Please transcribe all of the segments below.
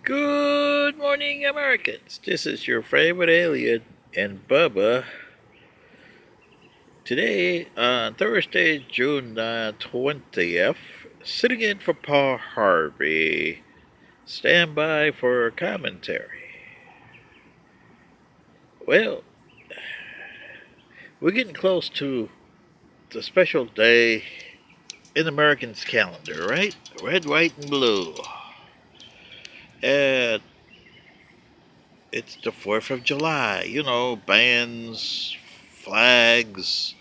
Good morning, Americans. This is your favorite alien and Bubba. Today, on Thursday, June 20th, sitting in for Paul Harvey. Stand by for commentary. Well, we're getting close to the special day in Americans' calendar, right? Red, white, and blue. And it's the 4th of July. You know, bands, flags,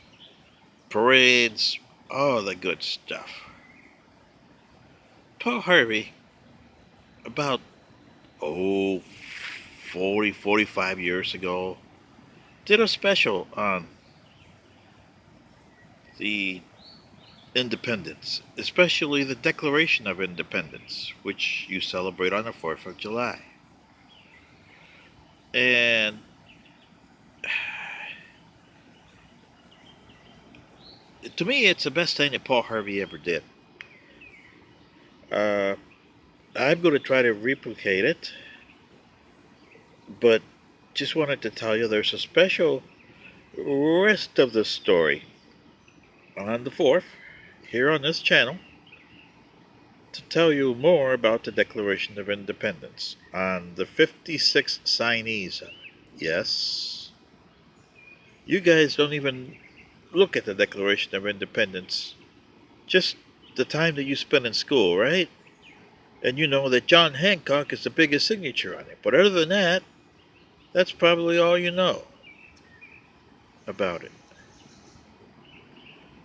parades, all the good stuff. Paul Harvey, about, 45 years ago, did a special on the independence, especially the Declaration of Independence, which you celebrate on the 4th of July. And to me, it's the best thing that Paul Harvey ever did. Uh, I'm going to try to replicate it, but just wanted to tell you there's a special rest of the story on the 4th here on this channel to tell you more about the Declaration of Independence on the 56 signees. Yes, you guys don't even look at the Declaration of Independence, just the time that you spend in school, right? And you know that John Hancock is the biggest signature on it. But other than that, that's probably all you know about it.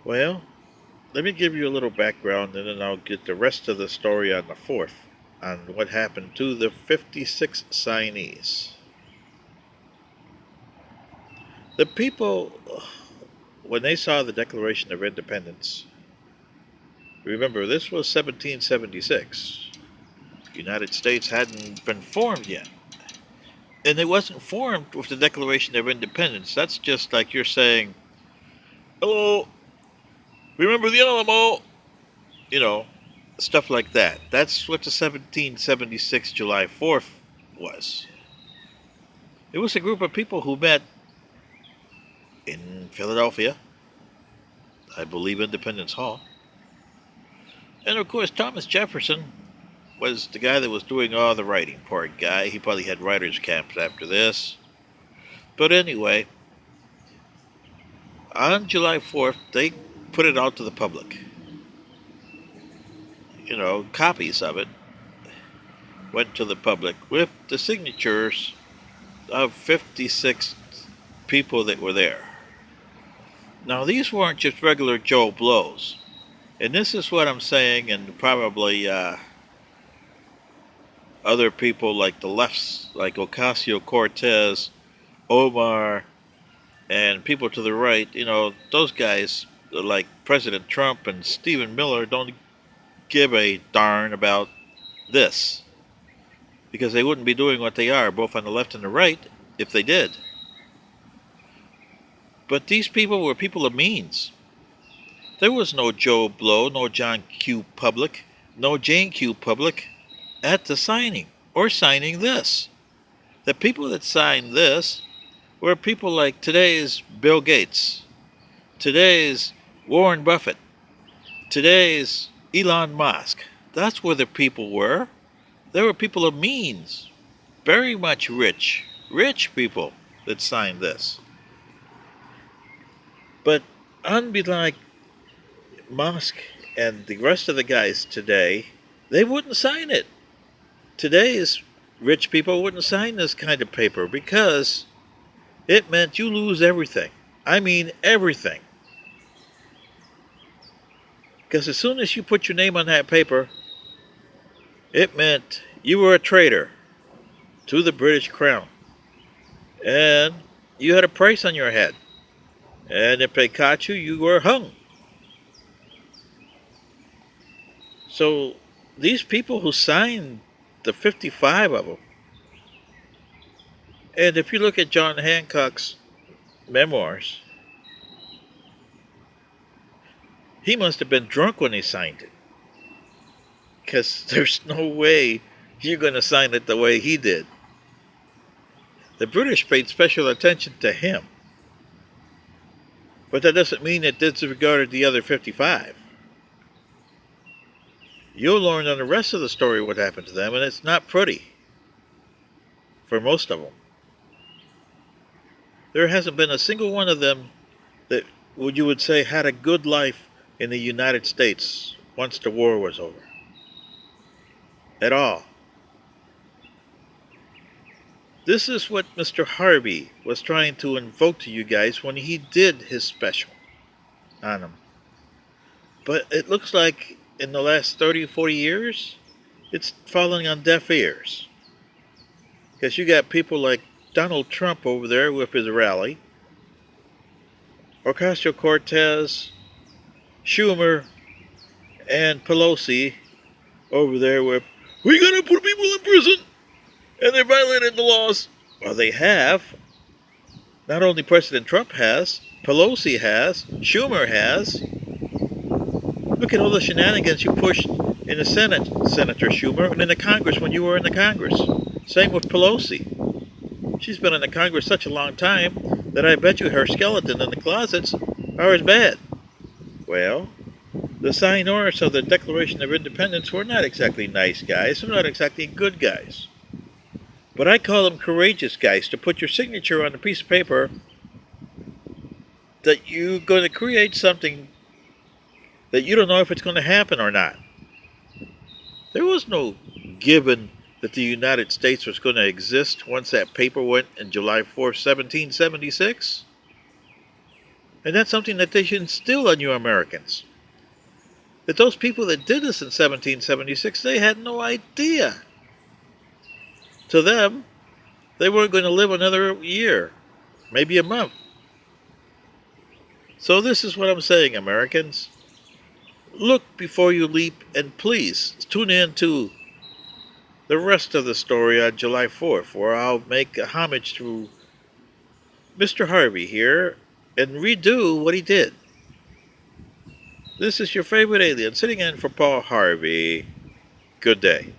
Well, let me give you a little background and then I'll get the rest of the story on the 4th on what happened to the 56 signees. The people, when they saw the Declaration of Independence, remember this was 1776. The United States hadn't been formed yet. And it wasn't formed with the Declaration of Independence. That's just like you're saying, hello, remember the Alamo? You know, stuff like that. That's what the 1776 July 4th was. It was a group of people who met in Philadelphia, I believe Independence Hall. And of course, Thomas Jefferson was the guy that was doing all the writing. Poor guy. He probably had writers' camps after this. But anyway, on July 4th, they put it out to the public. You know, copies of it went to the public with the signatures of 56 people that were there. Now, these weren't just regular Joe Blows. And this is what I'm saying, and probably other people like the lefts, like Ocasio-Cortez, Omar, and people to the right, you know, those guys like President Trump and Stephen Miller don't give a darn about this. Because they wouldn't be doing what they are, both on the left and the right, if they did. But these people were people of means. There was no Joe Blow, no John Q. Public, no Jane Q. Public at the signing, or signing this. The people that signed this were people like today's Bill Gates, today's Warren Buffett, today's Elon Musk. That's where the people were. They were people of means, very much rich people that signed this. But unlike Musk and the rest of the guys today, they wouldn't sign it. Today's rich people wouldn't sign this kind of paper because it meant you lose everything. I mean everything. Because as soon as you put your name on that paper, it meant you were a traitor to the British Crown. And you had a price on your head. And if they caught you, you were hung. So these people who signed the 55 of them, and if you look at John Hancock's memoirs, he must have been drunk when he signed it. Because there's no way you're going to sign it the way he did. The British paid special attention to him, but that doesn't mean it disregarded the other 55. You'll learn on the rest of the story what happened to them, and it's not pretty for most of them. There hasn't been a single one of them that you would say had a good life in the United States once the war was over. At all. This is what Mr. Harvey was trying to invoke to you guys when he did his special on them. But it looks like in the last 30, 40 years, it's falling on deaf ears. Because you got people like Donald Trump over there with his rally, Ocasio-Cortez, Schumer, and Pelosi over there with, we're going to put people in prison, and they violated the laws. Well, they have. Not only President Trump has, Pelosi has, Schumer has. Look at all the shenanigans you pushed in the Senate, Senator Schumer, and in the Congress when you were in the Congress. Same with Pelosi. She's been in the Congress such a long time that I bet you her skeleton in the closets are as bad. Well, the signers of the Declaration of Independence were not exactly nice guys. They're not exactly good guys. But I call them courageous guys to put your signature on a piece of paper that you're going to create something that you don't know if it's going to happen or not. There was no given that the United States was going to exist once that paper went in July 4th, 1776. And that's something that they should instill on you Americans. That those people that did this in 1776, they had no idea. To them, they weren't going to live another year, maybe a month. So this is what I'm saying, Americans. Look before you leap, and please tune in to the rest of the story on July 4th, where I'll make a homage to Mr. Harvey here and redo what he did. This is your favorite alien sitting in for Paul Harvey. Good day.